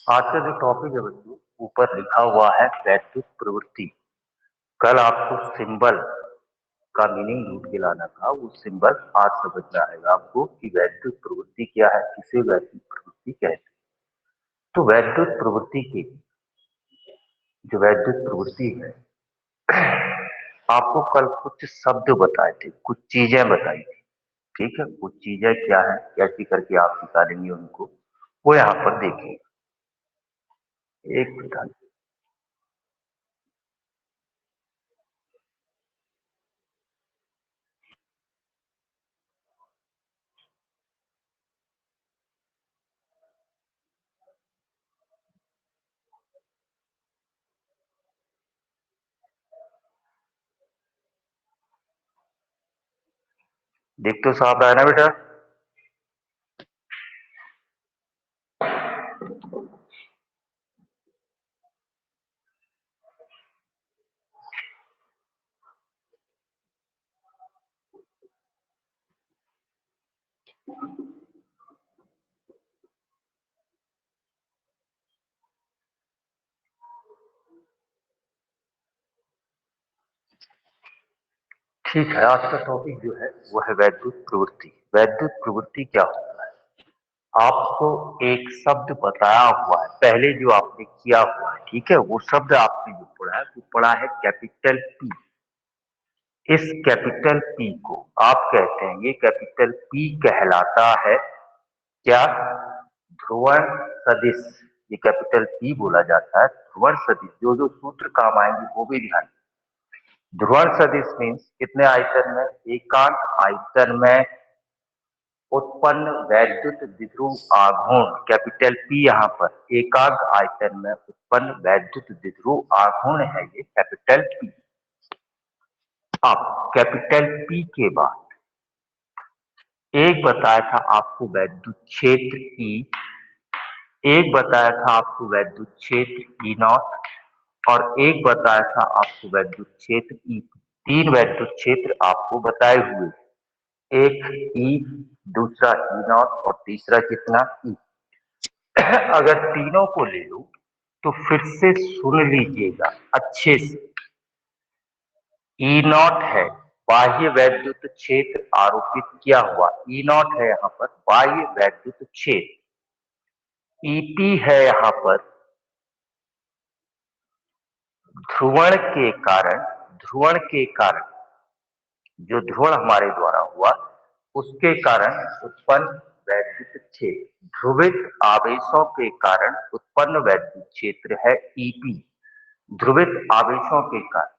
आज का जो टॉपिक है बच्चों, ऊपर लिखा हुआ है वैद्युत प्रवृत्ति। कल आपको सिंबल का मीनिंग ढूंढ के लाना था, वो सिंबल आज समझ में आएगा आपको कि वैद्युत प्रवृत्ति क्या है, किसे वैद्युत प्रवृत्ति कहते हैं। तो वैद्युत प्रवृत्ति की जो वैद्युत प्रवृत्ति है, आपको कल कुछ शब्द बताए थे, कुछ चीजें बताई थी। ठीक है, वो चीजें क्या है, कैसी करके आप निकालेंगे उनको, वो यहाँ पर देखिए। एक मिनट, देख तो साफ रहा है ना बेटा। ठीक है, आज का टॉपिक जो है वो है वैद्युत प्रवृत्ति। वैद्युत प्रवृत्ति क्या होता है, आपको एक शब्द बताया हुआ है, पहले जो आपने किया हुआ है, ठीक है, वो शब्द आपने जो पढ़ा है वो पढ़ा है कैपिटल पी। इस कैपिटल पी को आप कहते हैं, ये कैपिटल पी कहलाता है क्या, ध्रुवण सदिश। ये कैपिटल पी बोला जाता है ध्रुवण सदिश। जो जो सूत्र काम आएंगे वो भी ध्यान। ध्रुवण सदिश मीन्स कितने आयतन में, एकांक आयतन में उत्पन्न वैद्युत द्विध्रुव आघूर्ण। कैपिटल पी यहाँ पर एकांक आयतन में उत्पन्न वैद्युत द्विध्रुव आघूर्ण है, ये कैपिटल पी। अब कैपिटल पी के बाद एक बताया था आपको वैद्युत क्षेत्र ई, एक बताया था आपको वैद्युत क्षेत्र ई नॉट, और एक बताया था आपको वैद्युत क्षेत्र ई। तीन वैद्युत क्षेत्र आपको बताए हुए, एक ई, दूसरा ई नॉट और तीसरा कितना ई। अगर तीनों को ले लो तो फिर से सुन लीजिएगा अच्छे से। ई नॉट है बाह्य वैद्युत क्षेत्र आरोपित किया हुआ, ई नॉट है यहाँ पर बाह्य वैद्युत क्षेत्र। ईपी है यहाँ पर ध्रुवण के कारण जो ध्रुवण हमारे द्वारा हुआ उसके कारण उत्पन्न वैद्युत क्षेत्र, ध्रुवित आवेशों के कारण उत्पन्न वैद्युत क्षेत्र है ईपी, ध्रुवित आवेशों के कारण।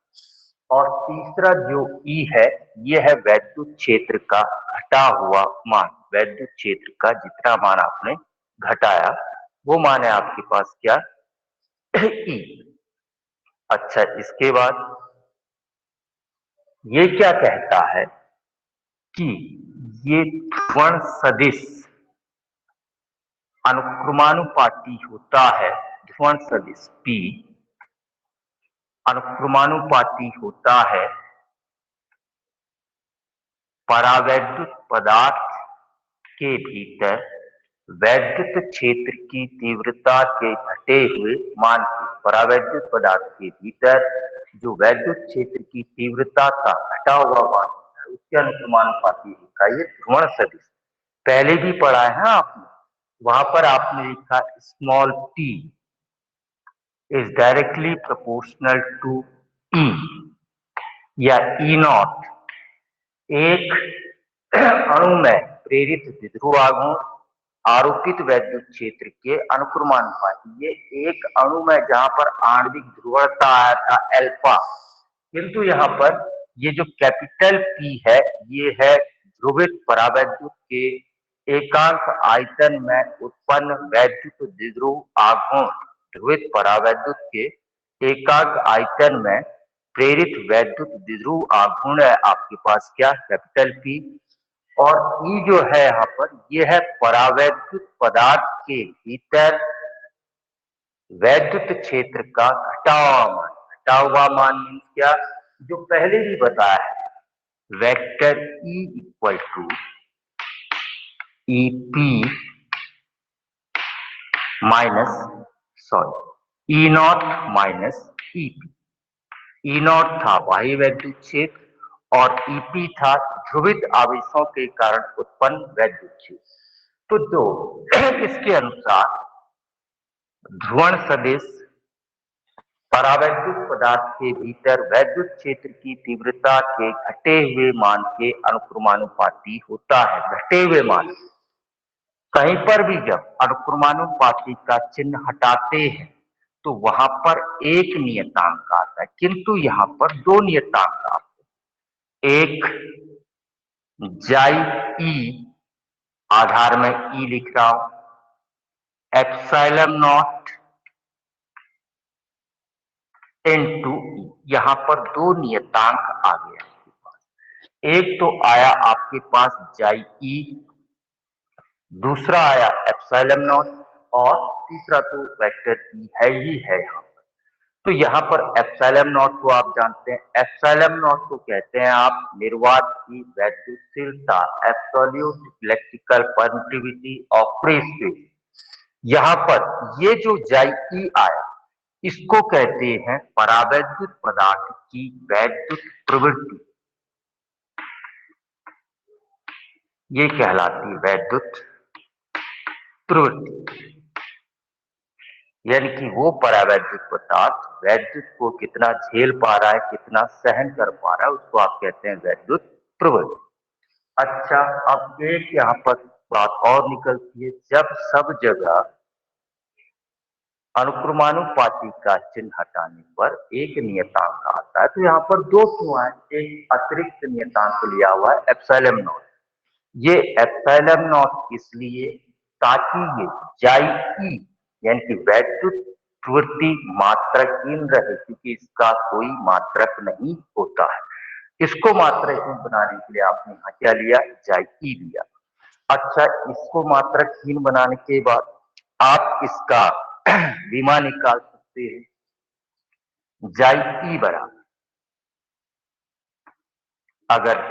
और तीसरा जो ई है, ये है वैद्युत क्षेत्र का घटा हुआ मान। वैद्युत क्षेत्र का जितना मान आपने घटाया वो मान है आपके पास क्या, ई। अच्छा, इसके बाद ये क्या कहता है कि ये ध्रुवण सदिश अनुक्रमानुपाती होता है। ध्रुवण सदिश पी अनुक्रमानुपाती होता है परावैद्युत पदार्थ के भीतर वैद्युत क्षेत्र की तीव्रता के घटे हुए मान की। परावैद्युत पदार्थ के भीतर जो वैद्युत क्षेत्र की तीव्रता का घटा हुआ मान होता है उसके अनुक्रमानुपाती होता है ये ध्रुवण सदिश। पहले भी पढ़ा है ना आपने, वहां पर आपने लिखा small t is directly proportional to E या ई नॉट। एक अणु में प्रेरित द्विध्रुव आघूर्ण आरोपित वैद्युत क्षेत्र के अनुक्रमानुपाती। ये एक अणु में जहां पर आणविक ध्रुवणता आया था अल्फा, किंतु यहाँ पर ये जो कैपिटल पी है ये है ध्रुवित परावैद्युत के एकांक आयतन में उत्पन्न वैद्युत द्विध्रुव आघूर्ण। ध्रुवित परावैद्युत के एकांक आयतन में प्रेरित वैद्युत द्विध्रुव आघूर्ण है आपके पास क्या, कैपिटल पी। और ई जो है यहाँ पर ये है परावैद्युत पदार्थ के भीतर वैद्युत क्षेत्र का घटा हुआ मान। घटा हुआ मान मीन्स क्या, जो पहले भी बताया है, vector E equal to E P minus sorry E naught minus EP. E naught था बाह्य वैद्युत क्षेत्र और ईपी था ध्रुवित आवेशों के कारण उत्पन्न वैद्युत क्षेत्र। तो जो इसके अनुसार ध्रुवण सदिश परावैद्युत पदार्थ के भीतर वैद्युत क्षेत्र की तीव्रता के घटे हुए मान के अनुक्रमानुपाती होता है। घटे हुए मान कहीं पर भी जब अनुक्रमानुपाती का चिन्ह हटाते हैं तो वहां पर एक नियतांक आता है, किंतु यहाँ पर दो नियतांक आते हैं। एक जाई ई, आधार में ई लिख रहा हूं, एप्सिलॉन नॉट इनटू ई। यहां पर दो नियतांक आ गया आपके पास। एक तो आया आपके पास जाई ई, दूसरा आया एप्सिलॉन नॉट और तीसरा तो वेक्टर ई है ही है यहाँ पर। तो यहाँ पर एप्सिलॉन नॉट को आप जानते हैं, एप्सिलॉन नॉट को कहते हैं आप निर्वात की वैद्युतशीलता, absolute electrical permittivity of free space. यहाँ पर ये जो जाई ई आया इसको कहते हैं परावैद्युत पदार्थ की वैद्युत प्रवृत्ति। ये कहलाती वैद्युत प्रवृत्ति, यानी कि वो परावैद्युत पदार्थ वैद्युत को कितना झेल पा रहा है, कितना सहन कर पा रहा है, उसको आप कहते हैं वैद्युत प्रवृत्ति। अच्छा, अब एक यहाँ पर बात और निकलती है, जब सब जगह अनुक्रमानुपाती का चिन्ह हटाने पर एक नियतांक आता है, तो यहाँ पर दो क्यों आए? एक अतिरिक्त नियतांक लिया हुआ है एप्सिलॉन नॉट। ये एप्सिलॉन नॉट इसलिए ताकि ये जाई ई यानी कि वैद्युत प्रवृत्ति मात्रकहीन रहे, क्योंकि इसका कोई मात्रक नहीं होता है। इसको मात्रकहीन बनाने के लिए आपने यहाँ क्या लिया? जाई ई लिया। अच्छा, इसको मात्रकहीन बनाने के बाद आप इसका विमा निकाल सकते हैं। जाई ई बराबर, अगर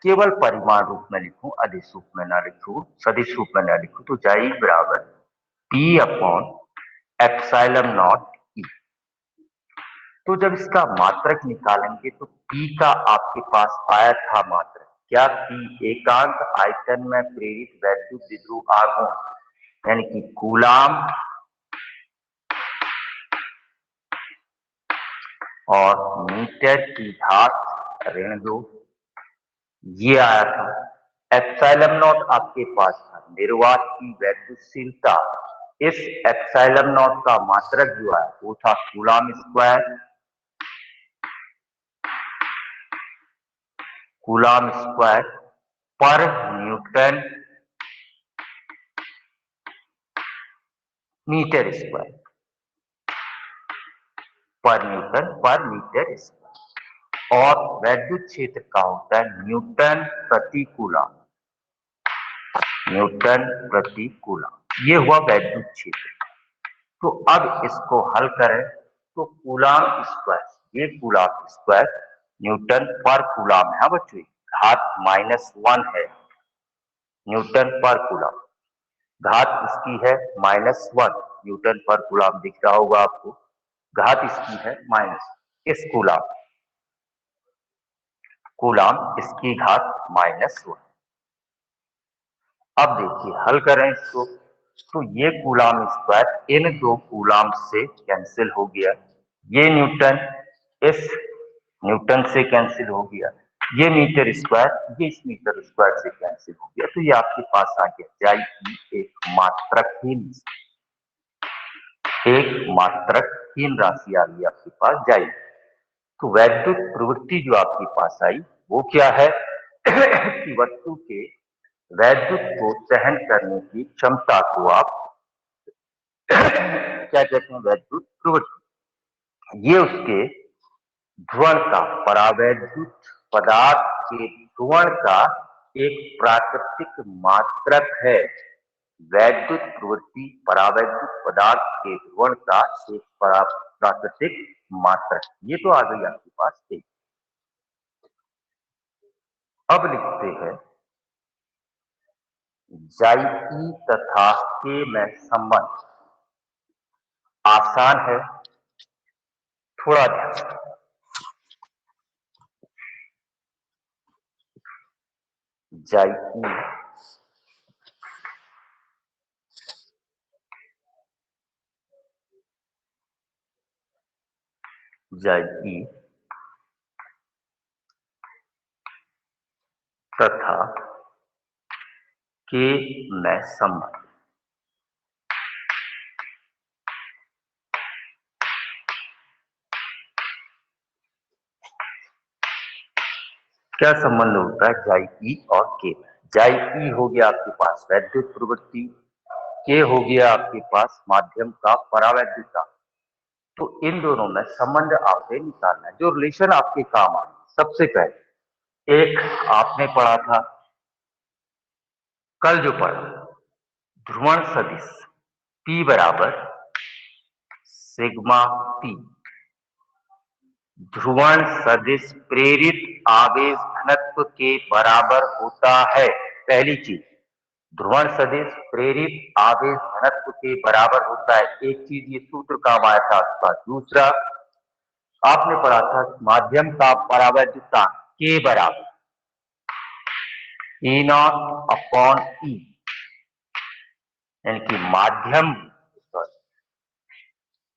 केवल परिमाण रूप में लिखूं, अदिश रूप में ना लिखूं, सदिश रूप में ना लिखूं, तो जाई बराबर पी अपॉन एप्सिलॉन नॉट ई। तो जब इसका मात्रक निकालेंगे तो पी का आपके पास आया था मात्रक क्या? पी एकांक आयतन में प्रेरित वैद्युत विद्युत आघूर्ण, यानी कि कूलाम और मीटर की घात ऋण 2, ये आया था। एप्सिलॉन नॉट आपके पास था निर्वात की वैद्युतशीलता। इस एप्सिलॉन नॉट का मात्रक जो है वो था कूलाम स्क्वायर, कूलाम स्क्वायर पर न्यूटन मीटर स्क्वायर, पर न्यूटन पर मीटर स्क्वायर। और वैद्युत क्षेत्र का होता है न्यूटन प्रति कूलाम, न्यूटन प्रति कूलाम। ये हुआ वैद्युत क्षेत्र। तो अब इसको हल करें तो कूलाम स्क्वायर, ये कूलाम स्क्वायर न्यूटन पर कूलाम है बच्चों, घात -1 है न्यूटन पर कूलाम, घात इसकी है -1 न्यूटन पर कूलाम, दिख रहा होगा आपको, घात इसकी है माइनस इस कूलाम, कूलाम इसकी घात -1। अब देखिए हल करें इसको तो ये कूलाम स्क्वायर इन दो कूलाम से कैंसिल हो गया, ये न्यूटन इस न्यूटन से कैंसिल हो गया, ये मीटर स्क्वायर ये इस मीटर स्क्वायर से कैंसिल हो गया। तो ये आपके पास आ गया जाई एक मात्रकहीन राशि आ गई आपके पास जाई। तो वैद्युत प्रवृत्ति जो आपके पास आई वो क्या है कि वस्तु के वैद्युत को सहन करने की क्षमता को आप क्या कहते हैं? वैद्युत प्रवृत्ति। ये उसके ध्रुवण का, परावैद्युत पदार्थ के ध्रुवण का एक प्राकृतिक मात्रक है। वैद्युत प्रवृत्ति परावैद्युत पदार्थ के ध्रुवण का एक प्राकृतिक मात्रक। ये तो आ गई आपके पास एक। अब लिखते हैं जाई ई तथा के में संबंध। आसान है, थोड़ा ध्यान। जाई जाई तथा के में संबंध। क्या संबंध होता है जाई ई और के में? जाई ई हो गया आपके पास वैद्युत प्रवृत्ति, के हो गया आपके पास माध्यम का परावैद्युता। तो इन दोनों में संबंध आपसे निकालना है, जो रिलेशन आपके काम आए। सबसे पहले एक आपने पढ़ा था, कल जो पढ़ा, ध्रुवण सदिश P बराबर सिग्मा P। ध्रुवण सदिश प्रेरित आवेश घनत्व के बराबर होता है। पहली चीज, ध्रुवण सदिश प्रेरित आवेश घनत्व के बराबर होता है। एक चीज ये सूत्र काम आया था आपका। दूसरा आपने पढ़ा था माध्यम का परावैद्युतांक के बराबर E0 अपॉन E, यानी कि माध्यम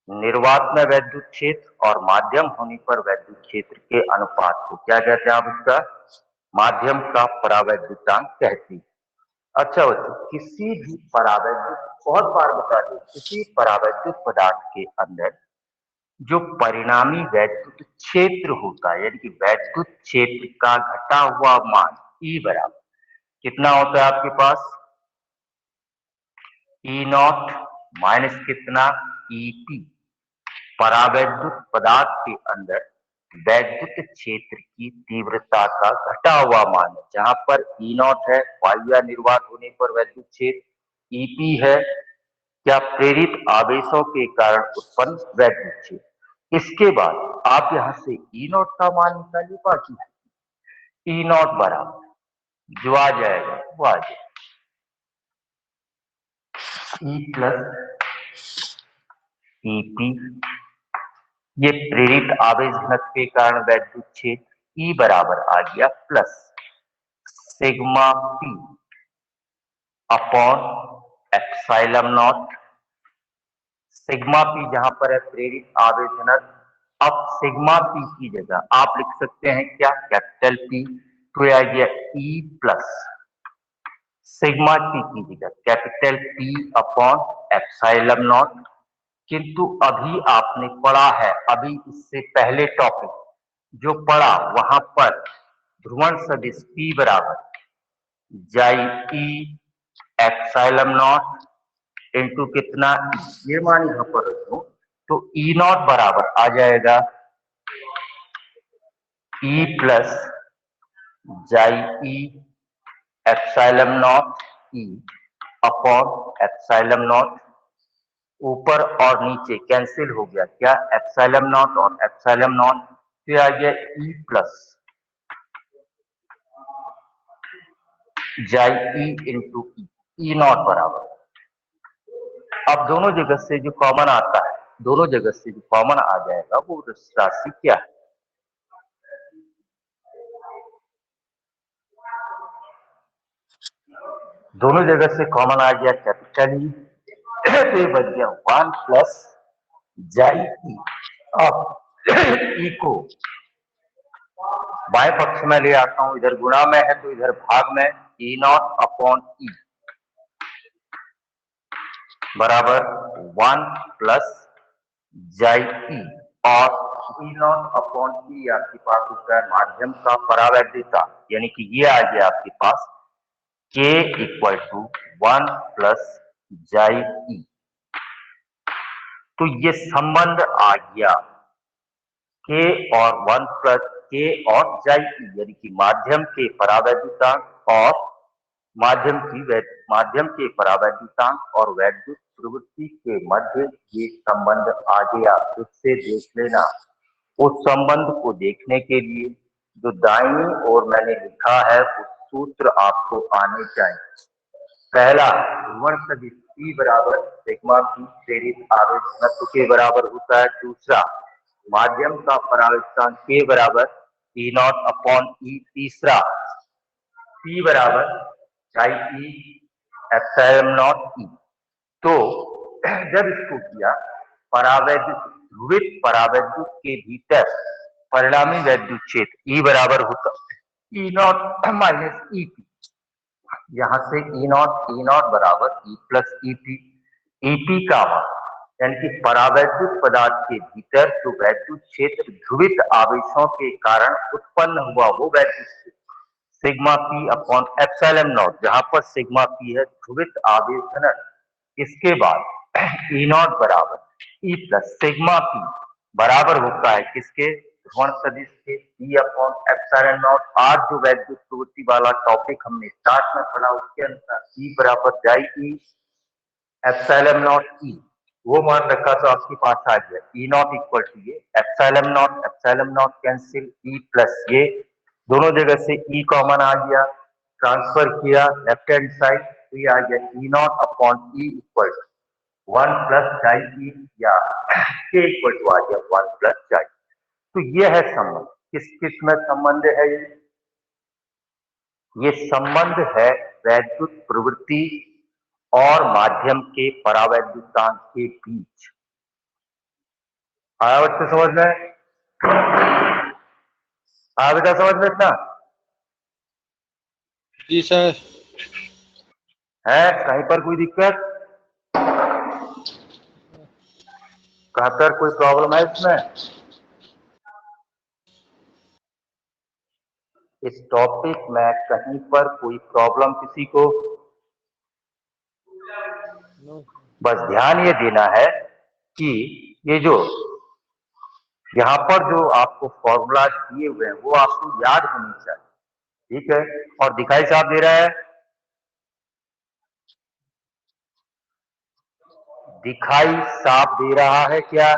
निर्वात में वैद्युत क्षेत्र और माध्यम होने पर वैद्युत क्षेत्र के अनुपात को क्या कहते हैं आप? उसका माध्यम का परावैद्युतांक कहते हैं। अच्छा बच्चों, किसी भी परावैद्युत, बहुत बार बता दें, किसी परावैद्युत पदार्थ के अंदर जो परिणामी वैद्युत क्षेत्र होता है, यानी कि वैद्युत क्षेत्र का घटा हुआ मान E बराबर कितना होता है आपके पास? E0 माइनस कितना? EP। परावैद्युत पदार्थ के अंदर वैद्युत क्षेत्र की तीव्रता का घटा हुआ मान है। जहां पर E0 है वायु या निर्वात होने पर वैद्युत क्षेत्र, EP है क्या प्रेरित आवेशों के कारण उत्पन्न वैद्युत क्षेत्र। इसके बाद आप यहां से E0 का मान निकालिए। बाकी E0 बराबर जो आ जाएगा वो आ जाएगा E प्लस EP, ये प्रेरित आवेश घनत्व के कारण वैद्युत क्षेत्र E बराबर आ गया plus sigma P upon epsilon naught. Sigma P जहां पर है प्रेरित आवेश घनत्व, अब सिग्मा P की जगह आप लिख सकते हैं क्या? Capital P। तो आ गया E प्लस सिग्मा T की जगह capital P upon epsilon naught. किंतु अभी आपने पढ़ा है, अभी इससे पहले टॉपिक जो पढ़ा वहां पर ध्रुवण सदिश P बराबर जाई E एप्सिलॉन नॉट इंटू कितना? ये मान यहां पर रखो तो E0 बराबर आ जाएगा E प्लस जाई E epsilon not E upon epsilon not. ऊपर और नीचे कैंसिल हो गया क्या? एप्सिलॉन नॉट और एप्सिलॉन नॉट। फिर आ गया E प्लस जाई E इंटू E0 बराबर। अब दोनों जगह से जो कॉमन आता है, दोनों जगह से जो कॉमन आ जाएगा वो राशि क्या है? दोनों जगह से कॉमन आ गया कैपिटल E, तो ये बच गया 1 प्लस जाई E। अब E को बाएं पक्ष में ले आता हूं, इधर गुणा में है तो इधर भाग में E0 अपॉन E बराबर 1 प्लस जाई E और E0 अपॉन E आपके पास होता है माध्यम का परावैद्युता, यानी कि ये आ गया आपके पास K इक्वल टू 1 प्लस जाई E। तो ये संबंध आ गया K और 1 प्लस K और जाई E, यानी कि माध्यम के परावैद्युतांक और माध्यम के परावैद्युतांक और वैद्युत प्रवृत्ति के मध्य ये संबंध आ गया। इससे देख लेना। उस संबंध को देखने के लिए जो दाईं ओर मैंने लिखा है उस सूत्र आपको आने चाहिए। पहला, ध्रुवण सदिश E बराबर सिग्मा P प्रेरित आवेश घनत्व के बराबर होता है। दूसरा, माध्यम का परावर्तन K बराबर E नॉट अपॉन E। तीसरा, P बराबर चाई E एप्सिलॉन नॉट E। तो जब इसको किया, परावैद्युत ध्रुवित परावैद्युत के भीतर परिणामी वैद्युत क्षेत्र E बराबर होता E not minus E P. यहाँ से ई नॉट बराबर E plus E P. E P का मान यानी कि परावैद्युत पदार्थ के भीतर जो वैद्युत क्षेत्र ध्रुवित आवेशों के कारण उत्पन्न हुआ वो वैद्युत क्षेत्र sigma P upon epsilon not, जहां पर सिग्मा पी है ध्रुवित आवेश घनत्व। इसके बाद ई नॉट बराबर ई प्लस सिग्मा पी बराबर होता है किसके, ध्रुवण सदिश के ई अपॉन एप्सिलॉन नॉट। आज जो वैद्युत प्रवृत्ति वाला टॉपिक हमने स्टार्ट में पढ़ा उसके अनुसार ई बराबर जाई ई एप्सिलॉन नॉट ई, वो मान रखा तो आपके पास आ गया ई नॉट इक्वल टू ये epsilon not cancel, E plus ये दोनों जगह से ई कॉमन आ गया, ट्रांसफर किया लेफ्ट हैंड साइड तो ये आ गया E naught upon E equal to 1 plus chi E, या के इक्वल टू आ गया 1 प्लस जाई। तो ये है संबंध। किस किस में संबंध है ये संबंध है वैद्युत प्रवृत्ति और माध्यम के परावैद्युतांक के बीच। आया बच्चे समझ में? आया बेटा समझ में इतना? जी सर। है कहीं पर कोई दिक्कत? कहां पर कोई प्रॉब्लम है इसमें? इस टॉपिक में कहीं पर कोई प्रॉब्लम किसी को? बस ध्यान ये देना है कि ये जो यहाँ पर जो आपको फॉर्मूला दिए हुए हैं वो आपको याद होनी चाहिए, ठीक है? और दिखाई साफ दे रहा है? दिखाई साफ दे रहा है क्या?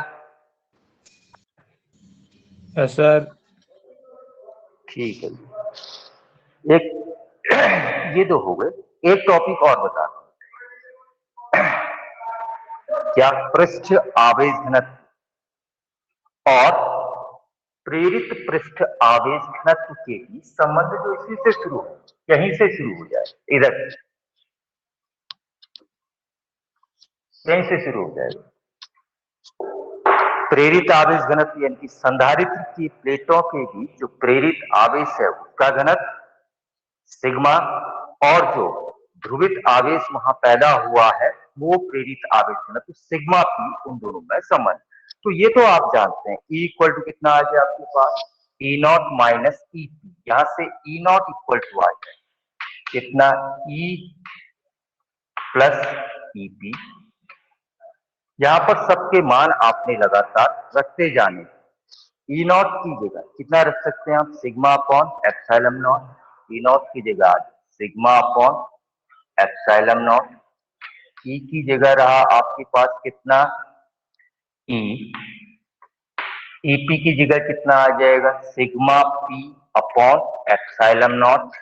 सर ठीक है। एक ये तो हो गए। एक टॉपिक और बता, क्या पृष्ठ आवेश घनत्व और प्रेरित पृष्ठ आवेश घनत्व के बीच संबंध जो इसी से शुरू हो, यहीं से शुरू हो जाए, इधर यहीं से शुरू हो जाएगा। प्रेरित आवेश घनत्व यानी कि संधारित्र की प्लेटों के बीच जो प्रेरित आवेश है उसका घनत्व सिग्मा, और जो ध्रुवित आवेश वहां पैदा हुआ है वो प्रेरित आवेश घनत्व सिग्मा पी, उन दोनों में संबंध। तो ये तो आप जानते हैं। ई इक्वल टू कितना आ गया आपके पास, ई नॉट माइनस ई पी। यहां से ई नॉट इक्वल टू आ जाए कितना, ई प्लस ई पी। यहां पर सबके मान आपने लगातार रखते जाने। ई नॉट की जगह कितना रख सकते हैं आप, sigma upon epsilon not. E naught की जगह सिग्मा अपॉन एप्सिलॉन नॉट। ई की जगह रहा आपके पास कितना, ई। ईपी की जगह कितना आ जाएगा, sigma P upon epsilon naught.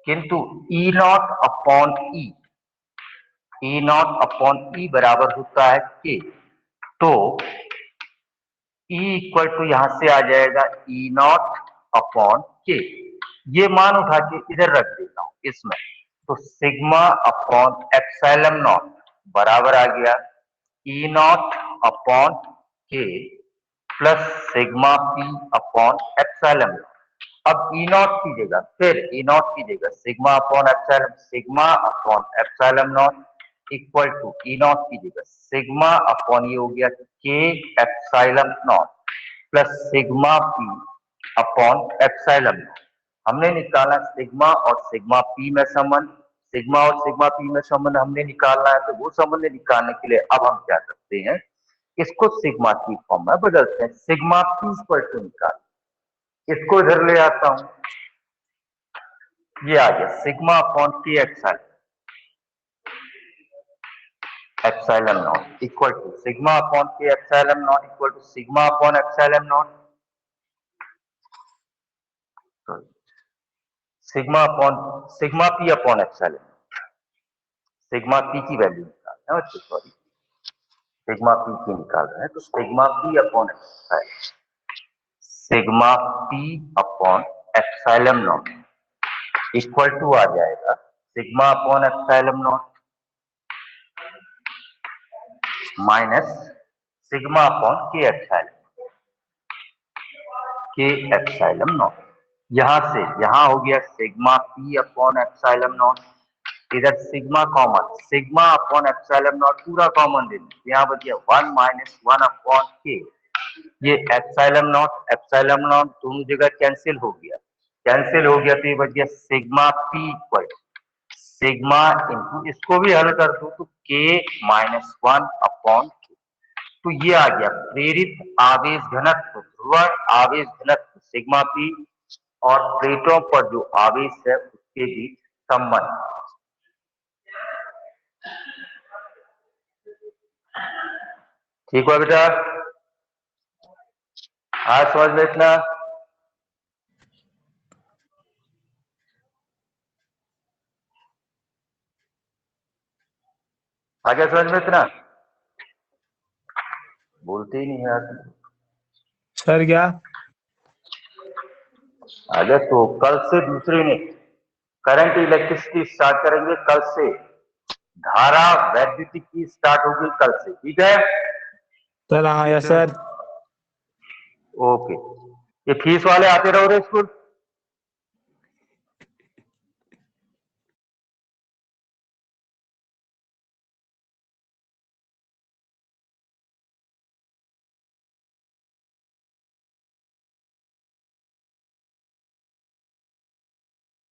किंतु E naught upon E naught upon E बराबर होता है के। तो ई इक्वल टू यहां से आ जाएगा ई नॉट अपॉन के। ये मान उठा के इधर रख देता हूं इसमें, तो सिग्मा अपॉन एप्सिलॉन नॉट बराबर आ गया ई नॉट अपॉन के plus sigma P upon epsilon. अब ई नॉट की जगह, फिर ई नॉट की जगह sigma upon epsilon, sigma upon epsilon naught equal to E naught की जगह सिग्मा अपॉन ये हो गया के epsilon naught plus sigma P upon epsilon. हमने निकाला सिग्मा और सिग्मा पी में संबंध, सिग्मा और सिग्मा पी में संबंध हमने निकालना है। तो वो संबंध निकालने के लिए अब हम क्या करते हैं, इसको सिग्मा की फॉर्म में बदलते हैं। सिग्मा पी इक्वल टू निकाल, इसको इधर ले आता हूं, ये आ गया sigma upon K epsilon naught equal to sigma upon K epsilon naught equal to sigma upon epsilon naught, sigma upon sigma P upon epsilon, sigma P की वैल्यू निकाल रहे हैं बच्चे, सॉरी सिग्मा पी की निकाल रहे हैं, तो sigma P upon sigma P upon epsilon naught equal to आ जाएगा sigma upon epsilon naught minus sigma upon K epsilon naught. यहां से यहां हो गया sigma P upon epsilon naught, इधर sigma common, sigma upon epsilon naught पूरा common ले लो, यहाँ बच गया 1 माइनस 1 अपॉन के। ये एप्सिलॉन नॉट दोनों जगह कैंसिल हो गया, तो ये बच गया sigma P equal sigma into, इसको भी हल कर दो तो के माइनस 1 अपॉन, तो ये आ गया प्रेरित आवेश घनत्व, ध्रुवण आवेश घनत्व सिग्मा पी और प्लेटों पर जो आवेश है उसके बीच संबंध। ठीक हुआ बेटा, आज समझ में इतना। आगे समझ में इतना, बोलते ही नहीं यार सर क्या? आगे तो कल से दूसरे में करंट इलेक्ट्रिसिटी स्टार्ट करेंगे, कल से धारा वैद्युतिक की स्टार्ट होगी कल से, ठीक है सर हाँ, यस सर। ओके, ये फीस वाले आते रहो रे स्कूल।